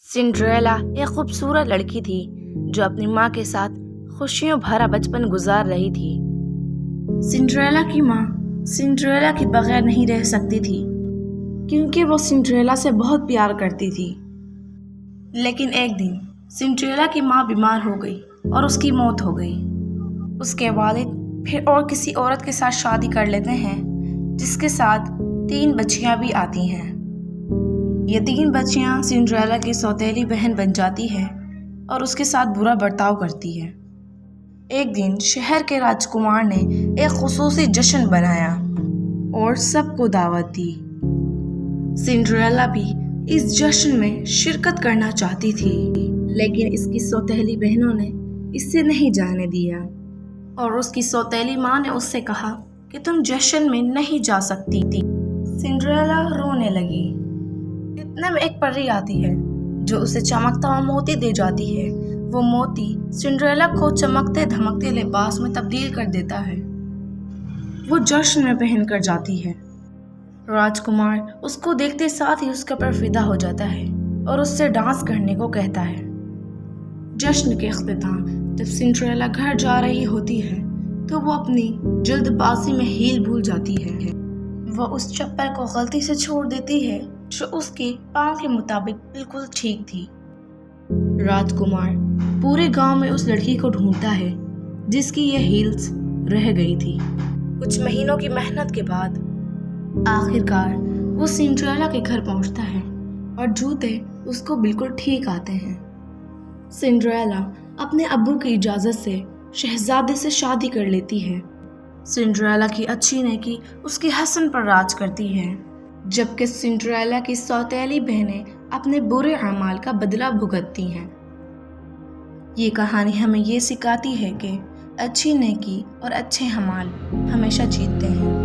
Cinderella ایک خوبصورت لڑکی تھی جو اپنی ماں کے ساتھ خوشیوں بھرا بچپن گزار رہی تھی۔ سنڈریلا کی ماں سنڈریلا کے بغیر نہیں رہ سکتی تھی کیونکہ وہ سنڈریلا سے بہت پیار کرتی تھی۔ لیکن ایک دن سنڈریلا کی ماں بیمار ہو گئی اور اس کی موت ہو گئی۔ اس کے والد پھر اور کسی عورت کے ساتھ شادی کر لیتے ہیں جس کے ساتھ 3 بچیاں بھی آتی ہیں۔ یہ 3 بچیاں سنڈریلا کی سوتیلی بہن بن جاتی ہے اور اس کے ساتھ برا برتاؤ کرتی ہے۔ ایک دن شہر کے راجکمار نے ایک خصوصی جشن بنایا اور سب کو دعوت دی۔ سنڈریلا بھی اس جشن میں شرکت کرنا چاہتی تھی لیکن اس کی سوتیلی بہنوں نے اسے نہیں جانے دیا اور اس کی سوتیلی ماں نے اس سے کہا کہ تم جشن میں نہیں جا سکتی تھی۔ سنڈریلا رونے لگی۔ اتنے میں ایک پری آتی ہے جو اسے چمکتا ہوا موتی دے جاتی ہے۔ وہ موتی سنڈریلا کو چمکتے دھمکتے لباس میں تبدیل کر دیتا ہے۔ وہ جشن میں پہن کر جاتی ہے۔ راجکمار اس کو دیکھتے ساتھ ہی اس کے پر فدا ہو جاتا ہے اور اس سے ڈانس کرنے کو کہتا ہے۔ جشن کے اختتام جب سنڈریلا گھر جا رہی ہوتی ہے تو وہ اپنی جلد بازی میں ہیل بھول جاتی ہے۔ وہ اس چپل کو غلطی سے چھوڑ دیتی ہے جو اس کے پاؤں کے مطابق بالکل ٹھیک تھی۔ راجکمار پورے گاؤں میں اس لڑکی کو ڈھونڈتا ہے جس کی یہ ہیلز رہ گئی تھی۔ کچھ مہینوں کی محنت کے بعد آخرکار وہ سنڈریلا کے گھر پہنچتا ہے اور جوتے اس کو بالکل ٹھیک آتے ہیں۔ سنڈریلا اپنے ابو کی اجازت سے شہزادے سے شادی کر لیتی ہے۔ سنڈریلا کی اچھی نیکی اس کے حسن پر راج کرتی ہے جبکہ سنڈریلا کی سوتیلی بہنیں اپنے برے اعمال کا بدلہ بھگتتی ہیں۔ یہ کہانی ہمیں یہ سکھاتی ہے کہ اچھی نیکی اور اچھے اعمال ہمیشہ جیتتے ہیں۔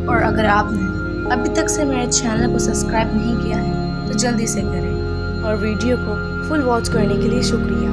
اور اگر آپ نے ابھی تک سے میرے چینل کو سبسکرائب نہیں کیا ہے تو جلدی سے کریں اور ویڈیو کو فل واچ کرنے کے لیے شکریہ۔